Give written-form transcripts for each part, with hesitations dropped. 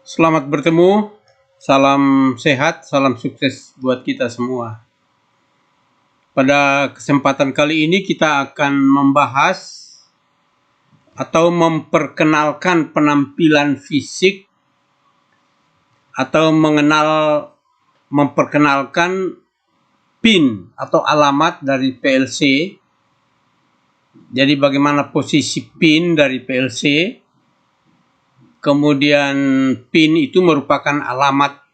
Selamat bertemu, salam sehat, salam sukses buat kita semua. Pada kesempatan kali ini kita akan membahas atau memperkenalkan penampilan fisik atau memperkenalkan PIN atau alamat dari PLC. Jadi bagaimana posisi PIN dari PLC. Kemudian PIN itu merupakan alamat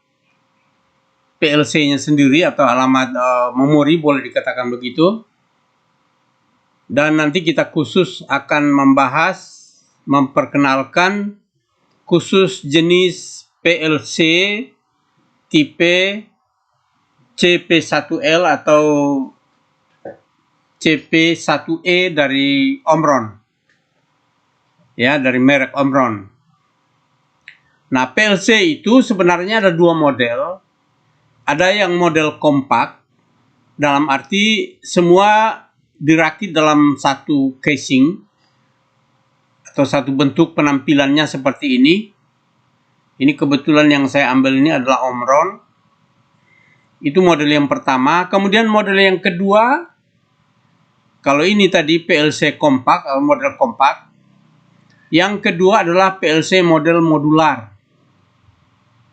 PLC-nya sendiri atau alamat memori, boleh dikatakan begitu. Dan nanti kita khusus akan memperkenalkan khusus jenis PLC tipe CP1L atau CP1E dari Omron. Ya, dari merek Omron. Nah, PLC itu sebenarnya ada dua model. Ada yang model kompak, dalam arti semua dirakit dalam satu casing atau satu bentuk penampilannya seperti ini. Ini kebetulan yang saya ambil ini adalah Omron. Itu model yang pertama. Kemudian model yang kedua, kalau ini tadi PLC kompak atau model kompak. Yang kedua adalah PLC model modular.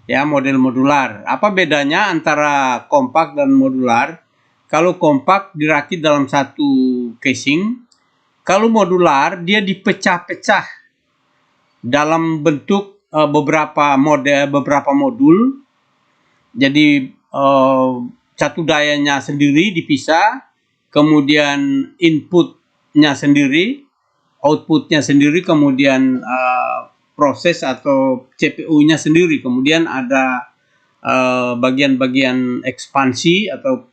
Ya, model modular. Apa bedanya antara kompak dan modular? Kalau kompak dirakit dalam satu casing, kalau modular dia dipecah-pecah dalam bentuk beberapa modul. Jadi satu dayanya sendiri dipisah, kemudian inputnya sendiri, outputnya sendiri, kemudian proses atau CPU-nya sendiri, kemudian ada bagian-bagian ekspansi atau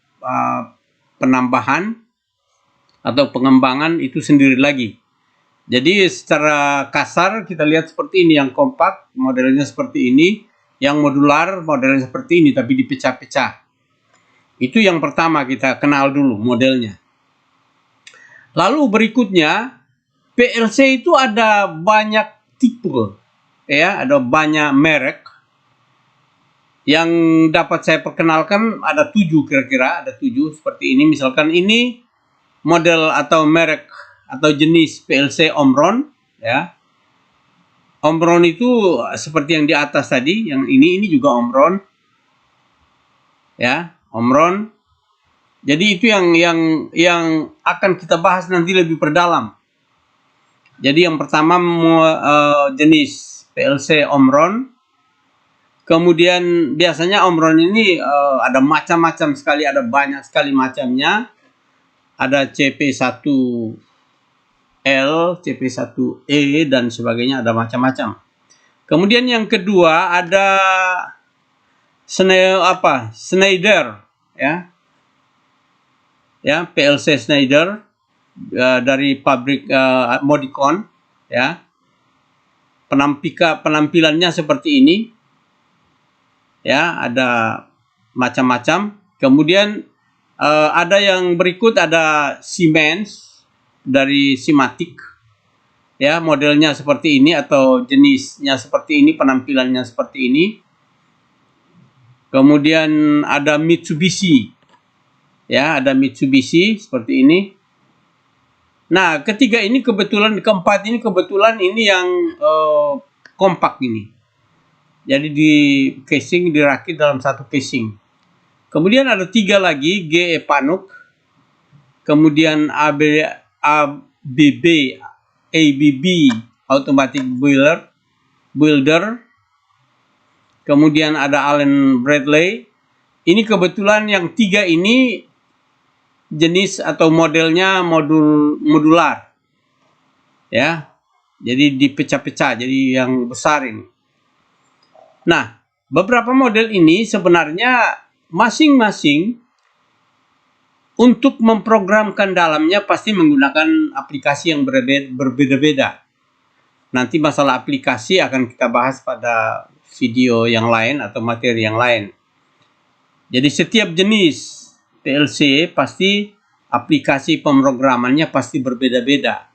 penambahan atau pengembangan itu sendiri lagi. Jadi secara kasar kita lihat seperti ini, yang kompak modelnya seperti ini, yang modular modelnya seperti ini tapi dipecah-pecah. Itu yang pertama, kita kenal dulu modelnya. Lalu berikutnya, PLC itu ada banyak tipe, ya, ada banyak merek. Yang dapat saya perkenalkan ada 7 kira-kira, ada 7 seperti ini. Misalkan ini model atau merek atau jenis PLC Omron, ya. Omron itu seperti yang di atas tadi, yang ini juga Omron. Ya, Omron. Jadi itu yang akan kita bahas nanti lebih perdalam. Jadi yang pertama jenis PLC Omron. Kemudian biasanya Omron ini ada macam-macam sekali, ada banyak sekali macamnya. Ada CP1L, CP1E dan sebagainya, ada macam-macam. Kemudian yang kedua ada Schneider, ya. Ya, PLC Schneider dari pabrik Modicon, ya. Penampilannya seperti ini. Ya, ada macam-macam. Kemudian ada yang berikut, ada Siemens dari Simatic. Ya, modelnya seperti ini atau jenisnya seperti ini, penampilannya seperti ini. Kemudian ada Mitsubishi. Ya, ada Mitsubishi seperti ini. Nah, keempat ini kebetulan ini yang kompak ini. Jadi di casing dirakit dalam satu casing. Kemudian ada 3 lagi, GE Panuk. Kemudian ABB Automatic Builder. Kemudian ada Allen Bradley. Ini kebetulan yang 3 ini jenis atau modelnya modular. Ya. Jadi dipecah-pecah, jadi yang besar ini. Nah, beberapa model ini sebenarnya masing-masing untuk memprogramkan dalamnya pasti menggunakan aplikasi yang berbeda-beda. Nanti masalah aplikasi akan kita bahas pada video yang lain atau materi yang lain. Jadi setiap jenis PLC pasti aplikasi pemrogramannya pasti berbeda-beda.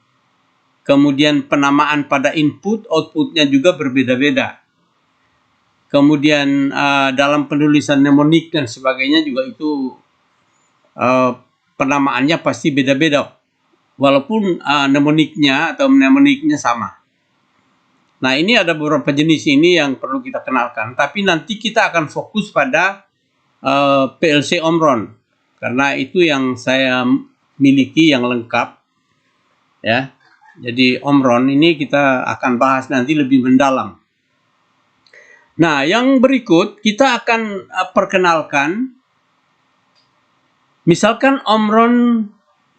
Kemudian penamaan pada input, outputnya juga berbeda-beda. Kemudian dalam penulisan mnemonik dan sebagainya juga itu penamaannya pasti beda-beda, walaupun mnemoniknya atau mnemoniknya sama. Nah, ini ada beberapa jenis ini yang perlu kita kenalkan, tapi nanti kita akan fokus pada PLC Omron, karena itu yang saya miliki yang lengkap, ya. Jadi Omron ini kita akan bahas nanti lebih mendalam. Nah, yang berikut kita akan perkenalkan, misalkan Omron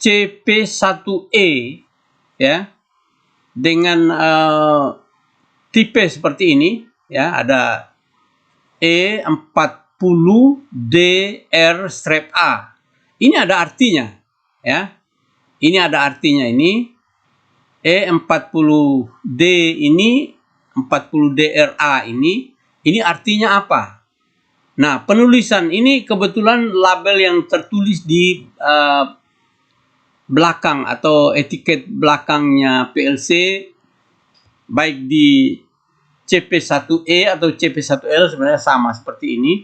CP1E, ya, dengan tipe seperti ini, ya, ada E40DR-A. Ini ada artinya, ya. Ini ada artinya ini. E40D ini, 40DRA ini artinya apa? Nah, penulisan ini kebetulan label yang tertulis di belakang atau etiket belakangnya PLC, baik di CP1E atau CP1L sebenarnya sama seperti ini.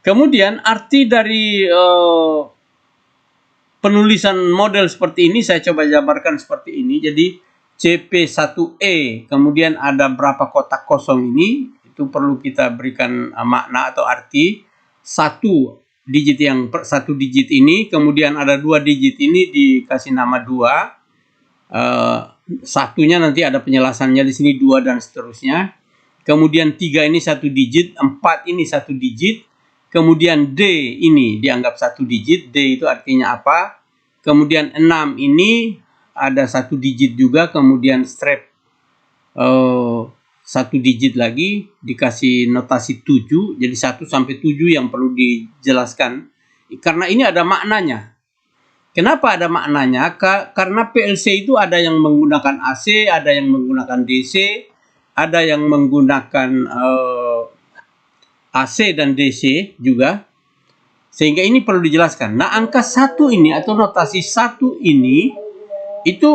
Kemudian arti dari penulisan model seperti ini saya coba jabarkan seperti ini. Jadi CP1E, kemudian ada berapa kotak kosong ini, itu perlu kita berikan makna atau arti. Satu digit ini, kemudian ada 2 digit ini dikasih nama 2. Satunya nanti ada penjelasannya di sini 2 dan seterusnya. Kemudian 3 ini 1 digit, 4 ini 1 digit. Kemudian D ini dianggap 1 digit, D itu artinya apa? Kemudian 6 ini ada 1 digit juga, kemudian strap 1 digit lagi, dikasih notasi 7, jadi 1 sampai 7 yang perlu dijelaskan. Karena ini ada maknanya. Kenapa ada maknanya? Karena PLC itu ada yang menggunakan AC, ada yang menggunakan DC, ada yang menggunakan AC dan DC juga. Sehingga ini perlu dijelaskan. Nah, angka 1 ini atau notasi 1 ini itu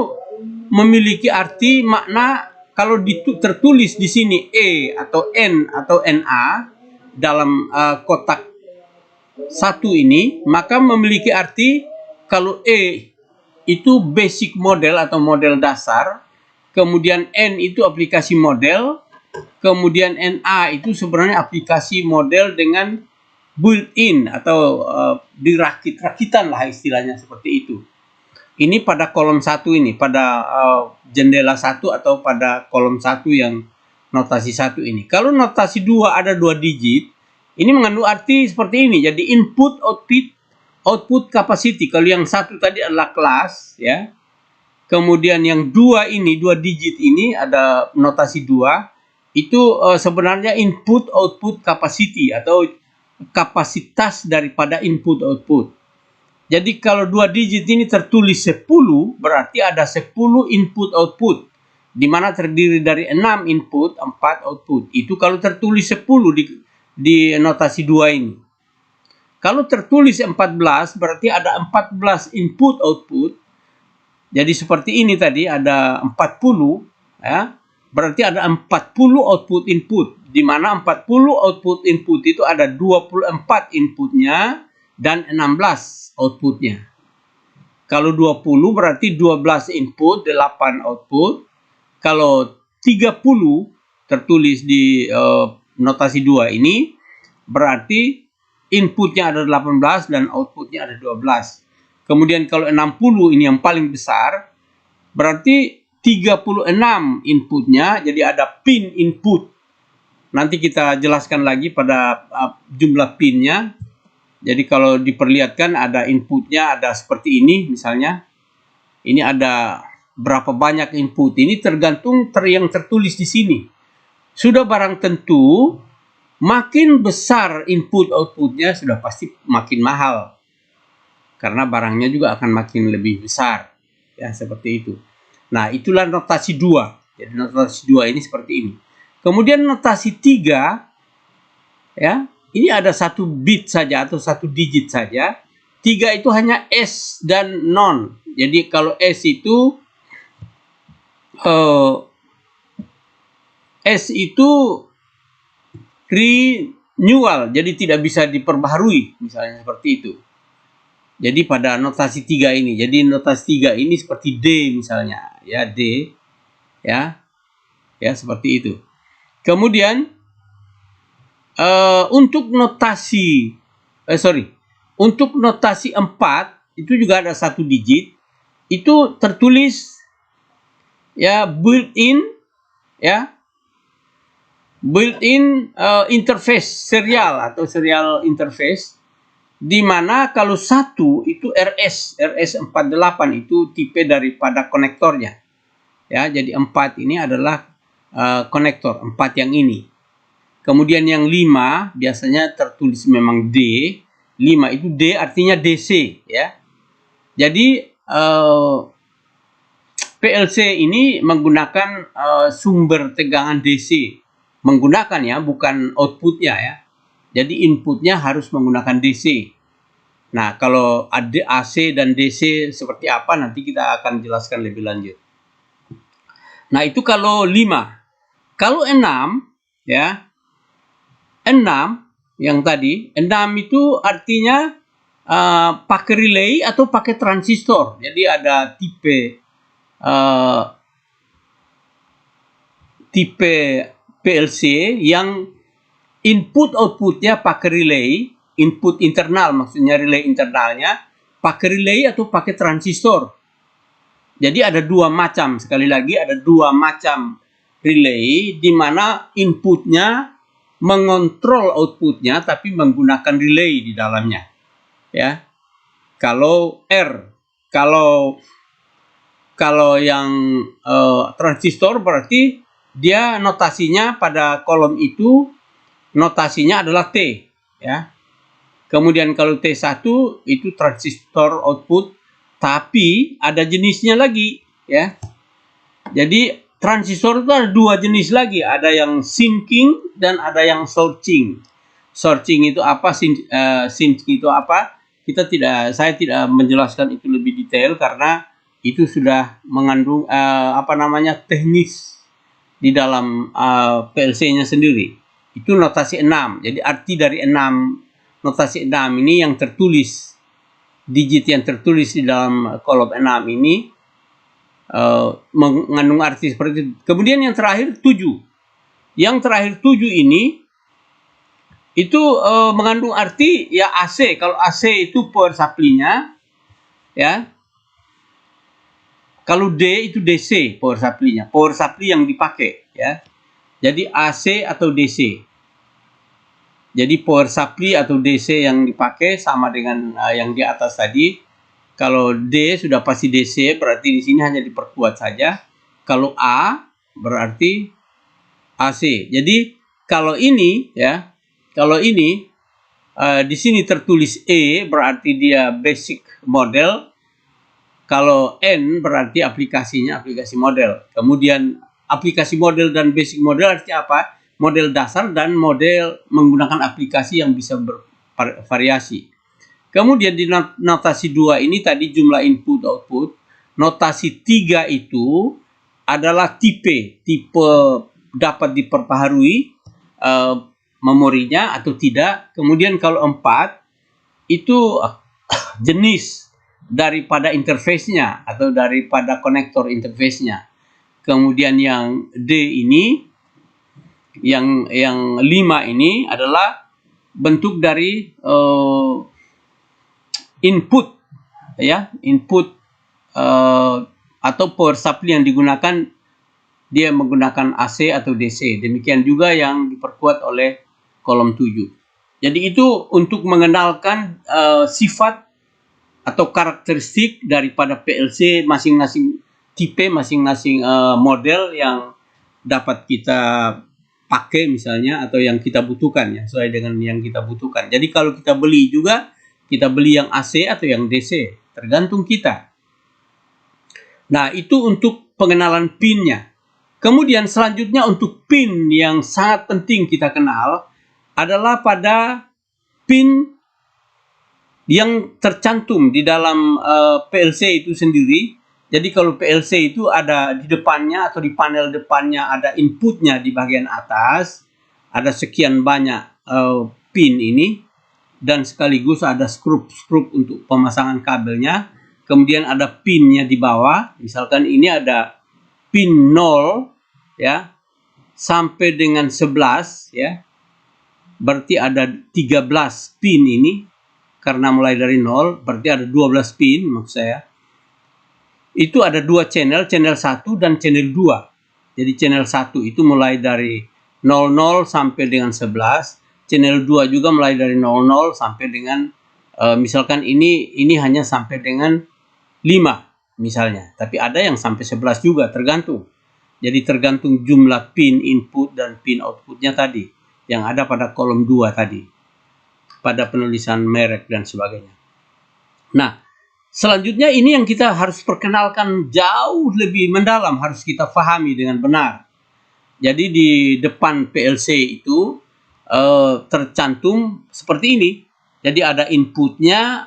memiliki arti makna kalau tertulis di sini E atau N atau NA dalam kotak 1 ini, maka memiliki arti kalau E itu basic model atau model dasar, kemudian N itu aplikasi model, kemudian NA itu sebenarnya aplikasi model dengan built-in atau dirakit-rakitan lah istilahnya seperti itu. Ini pada kolom 1 ini, pada jendela 1 atau pada kolom 1 yang notasi 1 ini. Kalau notasi 2 ada 2 digit, ini mengandung arti seperti ini. Jadi input, output capacity. Kalau yang 1 tadi adalah kelas, ya. Kemudian yang 2 ini, 2 digit ini ada notasi 2, itu sebenarnya input output capacity atau kapasitas daripada input output. Jadi kalau 2 digit ini tertulis 10, berarti ada 10 input output, di mana terdiri dari 6 input, 4 output. Itu kalau tertulis 10 di notasi 2 ini. Kalau tertulis 14, berarti ada 14 input output. Jadi seperti ini tadi ada 40, ya. Berarti ada 40 output input, di mana 40 output input itu ada 24 inputnya dan 16 outputnya. Kalau 20 berarti 12 input, 8 output. Kalau 30 tertulis di notasi 2 ini, berarti inputnya ada 18 dan outputnya ada 12. Kemudian kalau 60 ini yang paling besar, berarti 36 inputnya, jadi ada pin input. Nanti kita jelaskan lagi pada jumlah pinnya. Jadi kalau diperlihatkan ada inputnya ada seperti ini misalnya. Ini ada berapa banyak input. Ini tergantung yang tertulis di sini. Sudah barang tentu, makin besar input outputnya sudah pasti makin mahal. Karena barangnya juga akan makin lebih besar. Ya, seperti itu. Nah, itulah notasi 2. Jadi notasi 2 ini seperti ini. Kemudian notasi 3, ya, ini ada 1 bit saja atau 1 digit saja. 3 itu hanya S dan non. Jadi kalau S itu renewal, jadi tidak bisa diperbaharui, misalnya seperti itu. Jadi pada notasi 3 ini, jadi notasi 3 ini seperti D misalnya, ya D, ya seperti itu. Kemudian untuk notasi untuk notasi 4 itu juga ada 1 digit, itu tertulis ya built-in interface serial atau serial interface, di mana kalau 1 itu RS48 itu tipe daripada konektornya. Ya, jadi 4 ini adalah konektor 4 yang ini. Kemudian yang 5 biasanya tertulis memang D. 5 itu D artinya DC, ya. Jadi PLC ini menggunakan sumber tegangan DC. Menggunakan, ya, bukan outputnya, ya. Jadi inputnya harus menggunakan DC. Nah, kalau ada AC dan DC seperti apa nanti kita akan jelaskan lebih lanjut. Nah, itu kalau 5. Kalau 6, ya. 6 yang tadi, 6 itu artinya pakai relay atau pakai transistor. Jadi ada tipe PLC yang input outputnya pakai relay, input internal maksudnya relay internalnya pakai relay atau pakai transistor. Jadi ada 2 macam, sekali lagi ada 2 macam relay di mana inputnya mengontrol outputnya tapi menggunakan relay di dalamnya, ya. Kalau kalau yang transistor berarti dia notasinya pada kolom itu notasinya adalah T, ya. Kemudian kalau T1 itu transistor output, tapi ada jenisnya lagi, ya. Jadi transistor itu ada 2 jenis lagi, ada yang sinking dan ada yang searching. Searching itu apa? Sinking itu apa? Saya tidak menjelaskan itu lebih detail karena itu sudah mengandung teknis di dalam PLC-nya sendiri. Itu notasi 6. Jadi arti dari 6, notasi 6 ini yang tertulis, digit yang tertulis di dalam kolom 6 ini mengandung arti seperti itu. Kemudian yang terakhir 7. Yang terakhir 7 ini itu mengandung arti ya AC. Kalau AC itu power supply-nya, ya. Kalau D itu DC power supply-nya, power supply yang dipakai, ya. Jadi AC atau DC. Jadi power supply atau DC yang dipakai sama dengan yang di atas tadi. Kalau D sudah pasti DC, berarti di sini hanya diperkuat saja. Kalau A berarti AC. Jadi kalau ini, ya, di sini tertulis E berarti dia basic model. Kalau N berarti aplikasinya aplikasi model. Kemudian aplikasi model dan basic model artinya apa? Model dasar dan model menggunakan aplikasi yang bisa bervariasi. Kemudian di notasi 2 ini tadi jumlah input output. Notasi 3 itu adalah tipe dapat diperbaharui memorinya atau tidak. Kemudian kalau 4 itu jenis daripada interface-nya atau daripada konektor interface-nya. Kemudian yang D ini, yang 5 ini adalah bentuk dari input, ya, input atau power supply yang digunakan, dia menggunakan AC atau DC. Demikian juga yang diperkuat oleh kolom 7. Jadi itu untuk mengenalkan sifat atau karakteristik daripada PLC masing-masing tipe, masing-masing model yang dapat kita pakai misalnya atau yang kita butuhkan, ya, sesuai dengan yang kita butuhkan. Jadi kalau kita beli juga, kita beli yang AC atau yang DC, tergantung kita. Nah, itu untuk pengenalan pin-nya. Kemudian selanjutnya untuk pin yang sangat penting kita kenal adalah pada pin yang tercantum di dalam PLC itu sendiri. Jadi kalau PLC itu ada di depannya atau di panel depannya ada inputnya di bagian atas, ada sekian banyak pin ini, dan sekaligus ada skrup untuk pemasangan kabelnya. Kemudian ada pinnya di bawah, misalkan ini ada pin 0 ya sampai dengan 11 ya. Berarti ada 13 pin ini, karena mulai dari 0 berarti ada 12 pin maksud saya. Itu ada dua channel 1 dan channel 2. Jadi channel 1 itu mulai dari 00 sampai dengan 11, channel 2 juga mulai dari 00 sampai dengan misalkan ini hanya sampai dengan 5 misalnya, tapi ada yang sampai 11 juga, tergantung. Jadi tergantung jumlah pin input dan pin outputnya tadi yang ada pada kolom 2 tadi, pada penulisan merek dan sebagainya. Nah, selanjutnya ini yang kita harus perkenalkan jauh lebih mendalam, harus kita pahami dengan benar. Jadi di depan PLC itu tercantum seperti ini. Jadi ada inputnya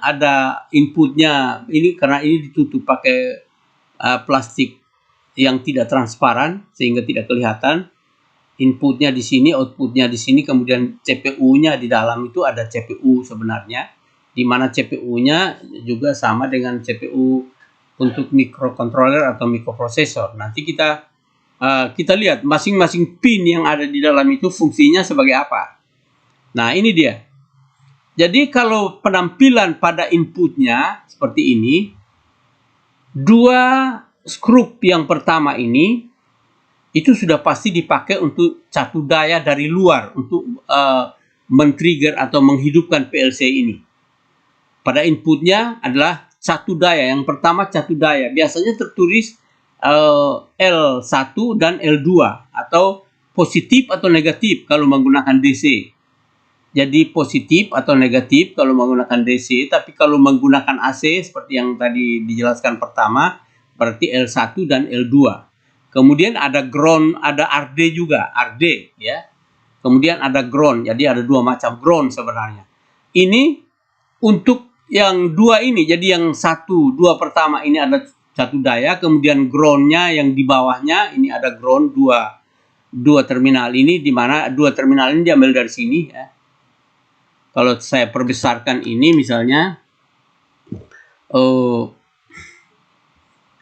ini karena ini ditutup pakai plastik yang tidak transparan sehingga tidak kelihatan. Inputnya di sini, outputnya di sini, kemudian CPU-nya di dalam itu ada CPU sebenarnya, di mana CPU-nya juga sama dengan CPU untuk microcontroller atau microprosesor. Nanti kita lihat masing-masing pin yang ada di dalam itu fungsinya sebagai apa. Nah, ini dia. Jadi kalau penampilan pada inputnya seperti ini, dua skrup yang pertama ini itu sudah pasti dipakai untuk catu daya dari luar untuk men-trigger atau menghidupkan PLC ini. Pada inputnya adalah catu daya. Yang pertama catu daya. Biasanya tertulis L1 dan L2 atau positif atau negatif kalau menggunakan DC. Jadi positif atau negatif kalau menggunakan DC, tapi kalau menggunakan AC seperti yang tadi dijelaskan pertama, berarti L1 dan L2. Kemudian ada ground, ada RD juga, RD ya. Kemudian ada ground, jadi ada dua macam ground sebenarnya. Ini untuk yang dua ini, jadi yang dua pertama ini ada catu daya, kemudian groundnya yang di bawahnya ini ada ground dua terminal ini, di mana dua terminal ini diambil dari sini ya. Kalau saya perbesarkan ini misalnya,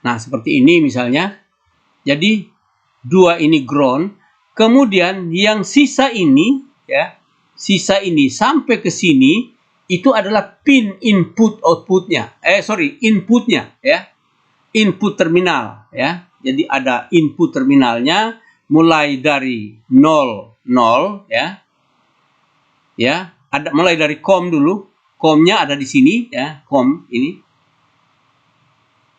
nah seperti ini misalnya. Jadi dua ini ground, kemudian yang sisa ini ya, sisa ini sampai ke sini itu adalah pin input outputnya, inputnya ya, input terminal ya. Jadi ada input terminalnya mulai dari 00 ya, ada mulai dari COM dulu, COM-nya ada di sini ya, COM ini,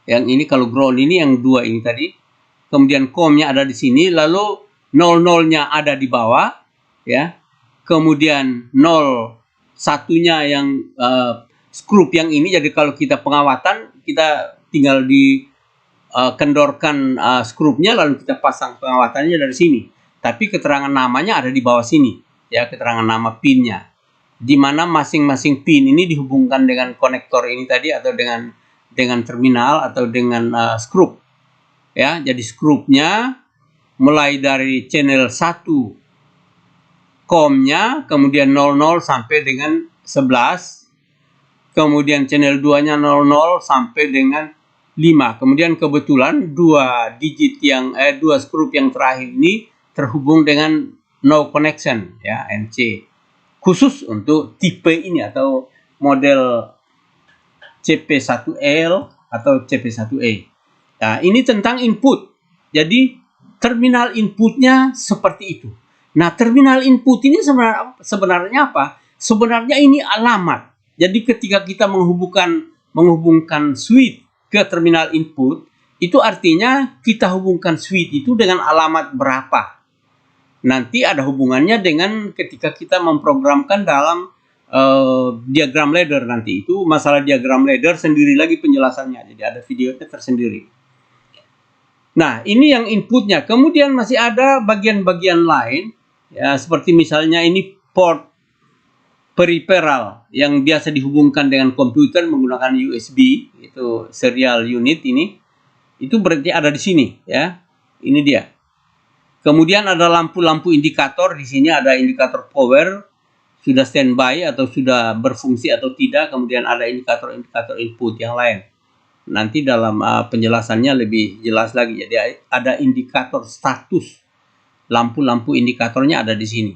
yang ini kalau ground ini yang dua ini tadi. Kemudian COM-nya ada di sini, lalu 00-nya ada di bawah, ya. Kemudian 01-nya yang skrup yang ini, jadi kalau kita pengawatan, kita tinggal kendorkan skrupnya, lalu kita pasang pengawatannya dari sini. Tapi keterangan namanya ada di bawah sini, ya, keterangan nama pinnya. Di mana masing-masing pin ini dihubungkan dengan konektor ini tadi, atau dengan terminal, atau dengan skrup. Ya, jadi skrupnya mulai dari channel 1 COM-nya, kemudian 00 sampai dengan 11, kemudian channel 2-nya 00 sampai dengan 5. Kemudian kebetulan dua skrup yang terakhir ini terhubung dengan no connection ya, NC. Khusus untuk tipe ini atau model CP1L atau CP1E. Nah, ini tentang input. Jadi terminal inputnya seperti itu. Nah, terminal input ini sebenarnya apa? Sebenarnya ini alamat. Jadi ketika kita menghubungkan switch ke terminal input, itu artinya kita hubungkan switch itu dengan alamat berapa. Nanti ada hubungannya dengan ketika kita memprogramkan dalam diagram ladder nanti. Itu masalah diagram ladder sendiri lagi penjelasannya. Jadi ada videonya tersendiri. Nah, ini yang inputnya. Kemudian masih ada bagian-bagian lain, ya, seperti misalnya ini port peripheral yang biasa dihubungkan dengan komputer menggunakan USB, itu serial unit ini. Itu berarti ada di sini, ya. Ini dia. Kemudian ada lampu-lampu indikator. Di sini ada indikator power, sudah standby atau sudah berfungsi atau tidak. Kemudian ada indikator-indikator input yang lain. Nanti dalam penjelasannya lebih jelas lagi. Jadi ada indikator status. Lampu-lampu indikatornya ada di sini.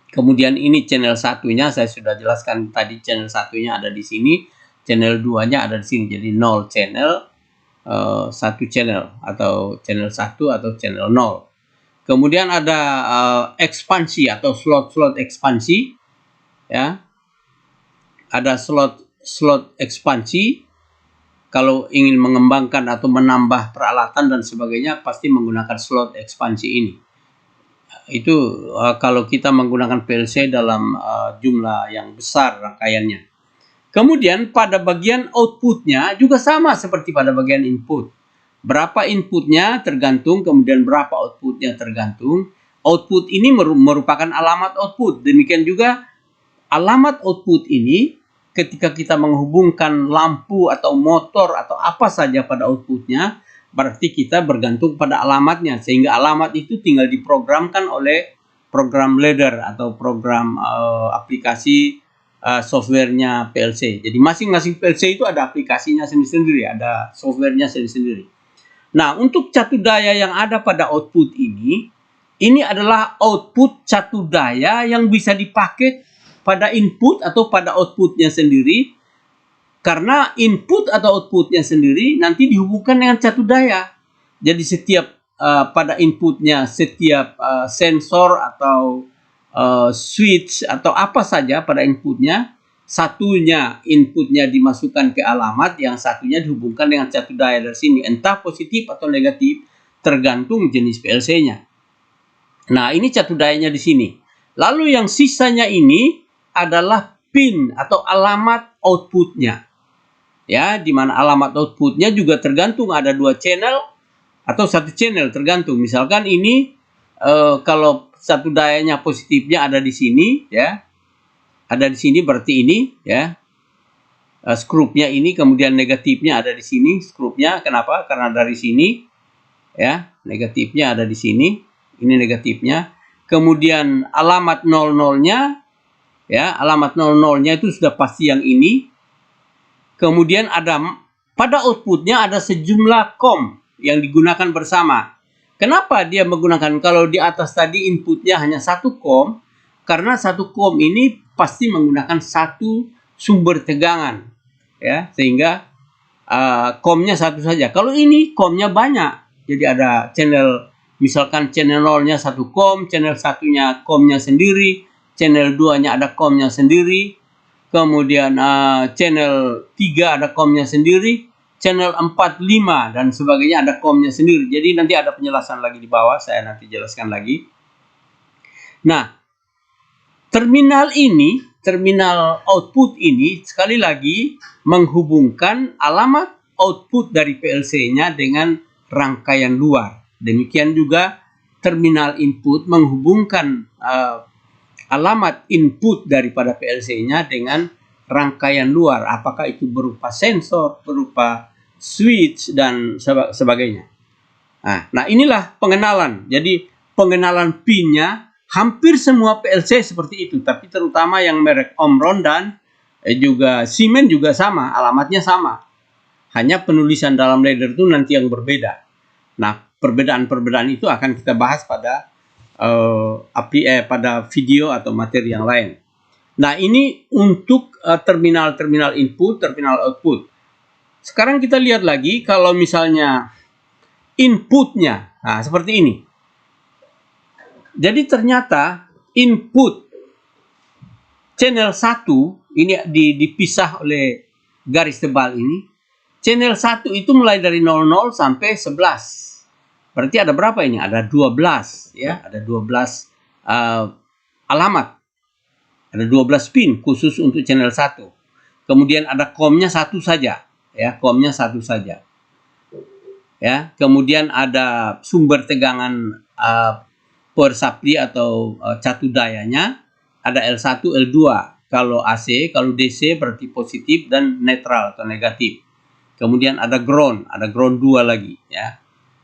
Kemudian ini channel satunya, saya sudah jelaskan tadi, channel satunya ada di sini. Channel 2-nya ada di sini. Jadi 0 channel, 1 channel, atau channel 1 atau channel 0. Kemudian ada ekspansi atau slot-slot ekspansi, ya. Ada slot ekspansi. Kalau ingin mengembangkan atau menambah peralatan dan sebagainya, pasti menggunakan slot ekspansi ini. Itu kalau kita menggunakan PLC dalam jumlah yang besar rangkaiannya. Kemudian pada bagian outputnya juga sama seperti pada bagian input. Berapa inputnya tergantung, kemudian berapa outputnya tergantung. Output ini merupakan alamat output. Demikian juga alamat output ini ketika kita menghubungkan lampu atau motor atau apa saja pada outputnya, berarti kita bergantung pada alamatnya. Sehingga alamat itu tinggal diprogramkan oleh program ladder atau program aplikasi softwarenya PLC. Jadi masing-masing PLC itu ada aplikasinya sendiri-sendiri, ada softwarenya sendiri-sendiri. Nah, untuk catu daya yang ada pada output ini adalah output catu daya yang bisa dipakai pada input atau pada outputnya sendiri. Karena input atau outputnya sendiri nanti dihubungkan dengan catu daya. Jadi setiap pada inputnya, setiap sensor atau switch atau apa saja pada inputnya, satunya inputnya dimasukkan ke alamat, yang satunya dihubungkan dengan catu daya dari sini, entah positif atau negatif tergantung jenis PLC-nya. Nah, ini catu dayanya di sini. Lalu yang sisanya ini adalah pin atau alamat outputnya. Ya, di mana alamat outputnya juga tergantung, ada 2 channel atau 1 channel tergantung. Misalkan ini kalau catu dayanya positifnya ada di sini, ya. Ada di sini berarti ini, ya. Skrupnya ini, kemudian negatifnya ada di sini skrupnya. Kenapa? Karena dari sini, ya, negatifnya ada di sini. Ini negatifnya. Kemudian alamat 00-nya, ya, alamat 00-nya itu sudah pasti yang ini. Kemudian ada pada outputnya ada sejumlah COM yang digunakan bersama. Kenapa dia menggunakan, kalau di atas tadi inputnya hanya 1 COM, karena 1 COM ini pasti menggunakan 1 sumber tegangan, ya, sehingga COM-nya 1 saja. Kalau ini COM-nya banyak, jadi ada channel, misalkan channel 0-nya 1 COM, channel 1-nya COM-nya sendiri, channel 2-nya ada COM-nya sendiri, kemudian channel 3 ada COM-nya sendiri, channel 4, 5 dan sebagainya ada COM-nya sendiri. Jadi nanti ada penjelasan lagi di bawah, saya nanti jelaskan lagi. Nah, terminal ini, terminal output ini sekali lagi menghubungkan alamat output dari PLC-nya dengan rangkaian luar. Demikian juga terminal input menghubungkan alamat input daripada PLC-nya dengan rangkaian luar. Apakah itu berupa sensor, berupa switch, dan sebagainya. Nah, inilah pengenalan. Jadi pengenalan pin-nya hampir semua PLC seperti itu, tapi terutama yang merek Omron dan juga Siemens juga sama, alamatnya sama. Hanya penulisan dalam ladder itu nanti yang berbeda. Nah, perbedaan-perbedaan itu akan kita bahas pada pada video atau materi yang lain. Nah, ini untuk terminal-terminal input, terminal output. Sekarang kita lihat lagi kalau misalnya inputnya, nah seperti ini. Jadi ternyata input channel 1 ini dipisah oleh garis tebal ini. Channel 1 itu mulai dari 00 sampai 11. Berarti ada berapa ini? Ada 12, ya, ada 12 alamat. Ada 12 pin khusus untuk channel 1. Kemudian ada COM-nya 1 saja, ya, COM-nya 1 saja. Ya, kemudian ada sumber tegangan power supply atau catu dayanya, ada L1, L2. Kalau AC, kalau DC berarti positif dan netral atau negatif. Kemudian ada ground 2 lagi, ya.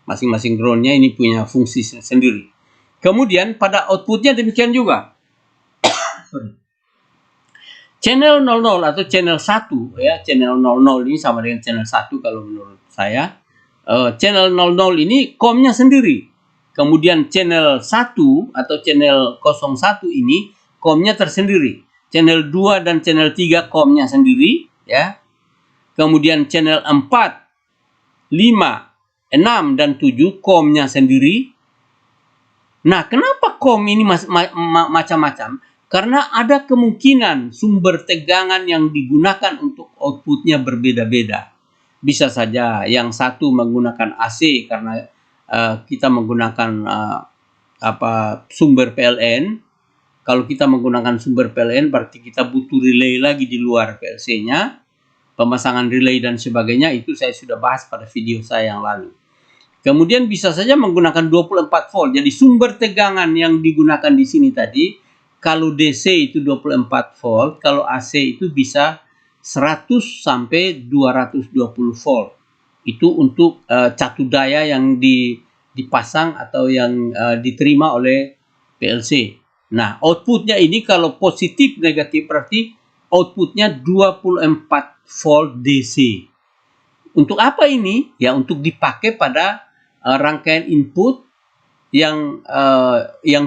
Masing-masing drone-nya ini punya fungsi sendiri. Kemudian pada outputnya demikian juga. Channel 00 atau channel 1 ya, channel 00 ini sama dengan channel 1 kalau menurut saya. Channel 00 ini COM-nya sendiri. Kemudian channel 1 atau channel 01 ini COM-nya tersendiri. Channel 2 dan channel 3 COM-nya sendiri ya. Kemudian channel 4, 5, 6 dan 7 COM-nya sendiri. Nah, kenapa COM ini macam-macam? Karena ada kemungkinan sumber tegangan yang digunakan untuk outputnya berbeda-beda. Bisa saja yang satu menggunakan AC karena kita menggunakan sumber PLN. Kalau kita menggunakan sumber PLN berarti kita butuh relay lagi di luar PLC-nya. Pemasangan relay dan sebagainya itu saya sudah bahas pada video saya yang lalu. Kemudian bisa saja menggunakan 24 volt. Jadi sumber tegangan yang digunakan di sini tadi, kalau DC itu 24 volt, kalau AC itu bisa 100 sampai 220 volt. Itu untuk catu daya yang dipasang atau yang diterima oleh PLC. Nah, outputnya ini kalau positif negatif berarti outputnya 24 volt DC. Untuk apa ini? Ya untuk dipakai pada rangkaian input yang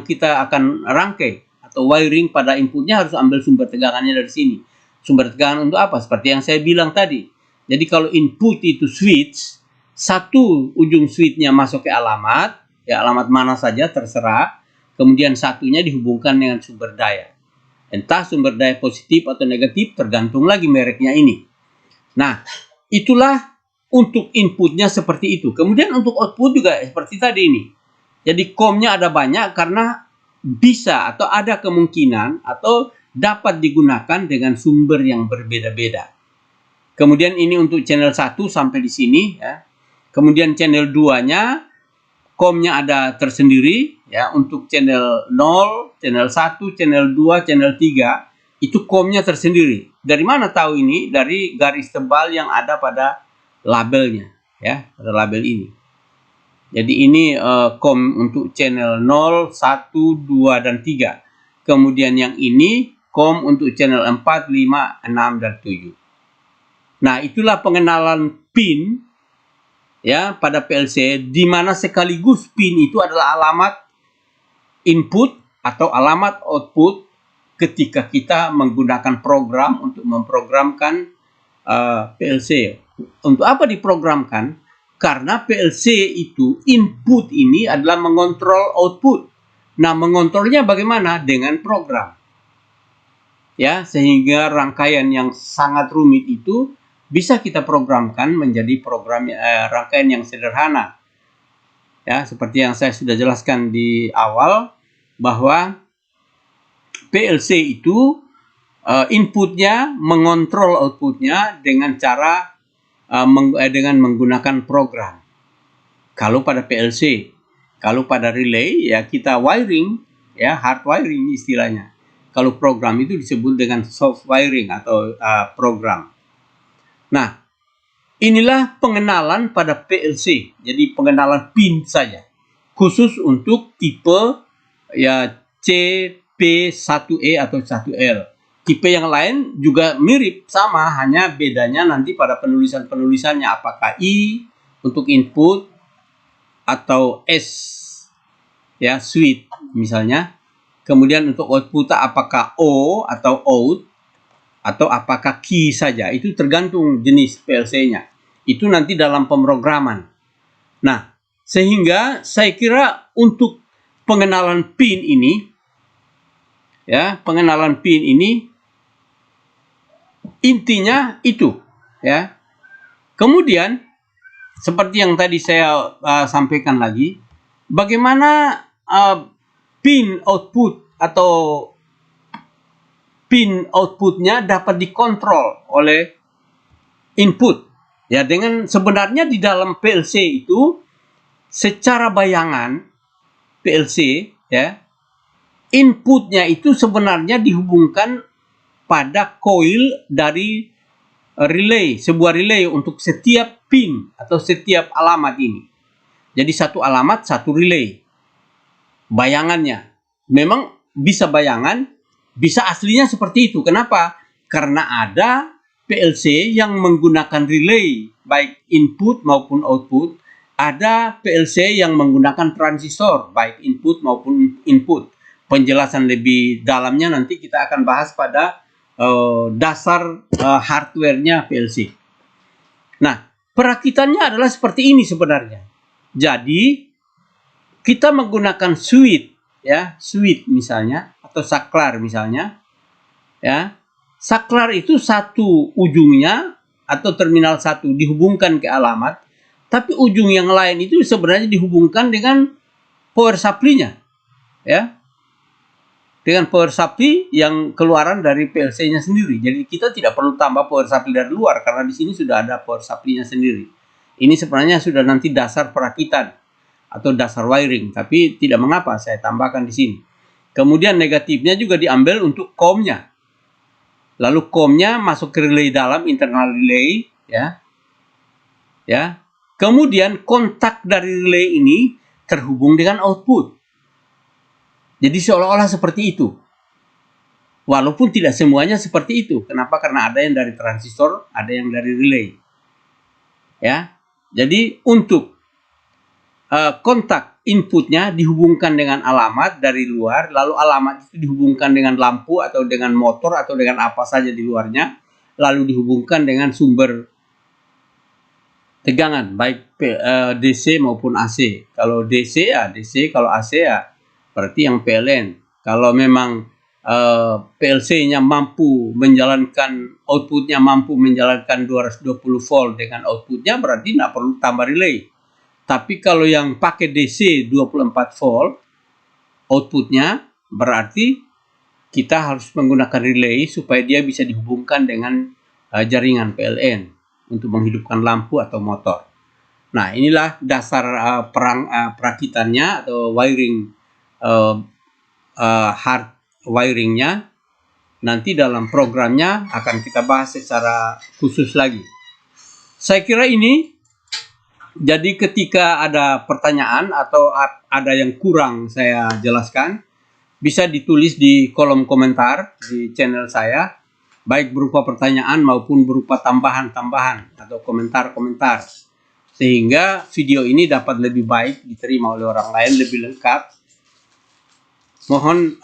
kita akan rangkai atau wiring pada inputnya harus ambil sumber tegangannya dari sini. Sumber tegangan untuk apa? Seperti yang saya bilang tadi. Jadi kalau input itu switch, satu ujung switchnya masuk ke alamat, ya alamat mana saja terserah. Kemudian satunya dihubungkan dengan sumber daya. Entah sumber daya positif atau negatif tergantung lagi mereknya ini. Nah, itulah untuk inputnya seperti itu. Kemudian untuk output juga seperti tadi ini. Jadi COM-nya ada banyak karena bisa atau ada kemungkinan atau dapat digunakan dengan sumber yang berbeda-beda. Kemudian ini untuk channel 1 sampai di sini ya. Kemudian channel 2-nya COM-nya ada tersendiri ya, untuk channel 0, channel 1, channel 2, channel 3 itu COM-nya tersendiri. Dari mana tahu ini? Dari garis tebal yang ada pada labelnya ya, pada label ini. Jadi ini COM untuk channel 0, 1, 2 dan 3. Kemudian yang ini COM untuk channel 4, 5, 6 dan 7. Nah, itulah pengenalan pin ya pada PLC, di mana sekaligus pin itu adalah alamat input atau alamat output ketika kita menggunakan program untuk memprogramkan PLC. Untuk apa diprogramkan? Karena PLC itu input ini adalah mengontrol output. Nah, mengontrolnya bagaimana? Dengan program. Ya, sehingga rangkaian yang sangat rumit itu bisa kita programkan menjadi program rangkaian yang sederhana. Ya, seperti yang saya sudah jelaskan di awal bahwa PLC itu inputnya mengontrol outputnya dengan cara dengan menggunakan program. Kalau pada PLC, kalau pada relay ya kita wiring ya, hard wiring istilahnya. Kalau program itu disebut dengan soft wiring atau program. Nah, inilah pengenalan pada PLC. Jadi pengenalan pin saja. Khusus untuk tipe ya CP1E atau 1L. Tipe yang lain juga mirip, sama, hanya bedanya nanti pada penulisannya apakah I untuk input atau S ya, switch misalnya. Kemudian untuk output apakah O atau out atau apakah key saja, itu tergantung jenis PLC-nya. Itu nanti dalam pemrograman. Nah, sehingga saya kira untuk pengenalan pin ini ya, pengenalan pin ini intinya itu ya. Kemudian seperti yang tadi saya sampaikan lagi, bagaimana pin output atau pin outputnya dapat dikontrol oleh input ya, dengan sebenarnya di dalam PLC itu secara bayangan PLC ya, inputnya itu sebenarnya dihubungkan pada coil dari relay, sebuah relay untuk setiap pin atau setiap alamat ini. Jadi satu alamat, satu relay. Bayangannya. Memang bisa bayangan, bisa aslinya seperti itu. Kenapa? Karena ada PLC yang menggunakan relay, baik input maupun output. Ada PLC yang menggunakan transistor, baik input maupun input. Penjelasan lebih dalamnya nanti kita akan bahas pada dasar hardware-nya PLC. Nah, perakitannya adalah seperti ini sebenarnya. Jadi, kita menggunakan switch, ya, switch misalnya, atau saklar misalnya, ya. Saklar itu satu ujungnya atau terminal satu dihubungkan ke alamat, tapi ujung yang lain itu sebenarnya dihubungkan dengan power supply-nya, ya. Dengan power supply yang keluaran dari PLC-nya sendiri. Jadi kita tidak perlu tambah power supply dari luar karena di sini sudah ada power supply-nya sendiri. Ini sebenarnya sudah nanti dasar perakitan atau dasar wiring, tapi tidak mengapa saya tambahkan di sini. Kemudian negatifnya juga diambil untuk COM-nya. Lalu COM-nya masuk ke relay dalam, internal relay, ya. Ya. Kemudian kontak dari relay ini terhubung dengan output. Jadi seolah-olah seperti itu. Walaupun tidak semuanya seperti itu. Kenapa? Karena ada yang dari transistor, ada yang dari relay. Ya. Jadi untuk kontak inputnya dihubungkan dengan alamat dari luar, lalu alamat itu dihubungkan dengan lampu atau dengan motor atau dengan apa saja di luarnya, lalu dihubungkan dengan sumber tegangan, baik DC maupun AC. Kalau DC ya DC, kalau AC ya berarti yang PLN. Kalau memang PLC-nya mampu menjalankan, outputnya mampu menjalankan 220 volt dengan outputnya, berarti tidak perlu tambah relay. Tapi kalau yang pakai DC 24 volt outputnya, berarti kita harus menggunakan relay supaya dia bisa dihubungkan dengan jaringan PLN untuk menghidupkan lampu atau motor. Nah, inilah dasar perakitannya atau wiring, hard wiringnya. Nanti dalam programnya akan kita bahas secara khusus lagi. Saya kira ini. Jadi ketika ada pertanyaan atau ada yang kurang saya jelaskan, bisa ditulis di kolom komentar di channel saya, baik berupa pertanyaan maupun berupa tambahan-tambahan atau komentar-komentar. Sehingga video ini dapat lebih baik diterima oleh orang lain, lebih lengkap. Mohon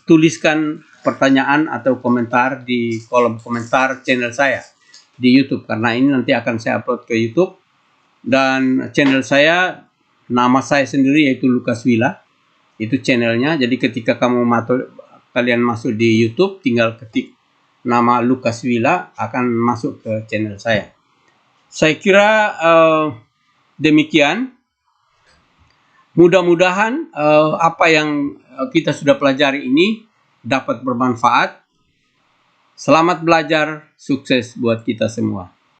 tuliskan pertanyaan atau komentar di kolom komentar channel saya di YouTube, karena ini nanti akan saya upload ke YouTube. Dan channel saya, nama saya sendiri yaitu Lukas Wila, itu channelnya. Jadi ketika kalian masuk di YouTube, tinggal ketik nama Lukas Wila, akan masuk ke channel saya. Saya kira demikian. Mudah-mudahan apa yang kita sudah pelajari ini dapat bermanfaat. Selamat belajar, sukses buat kita semua.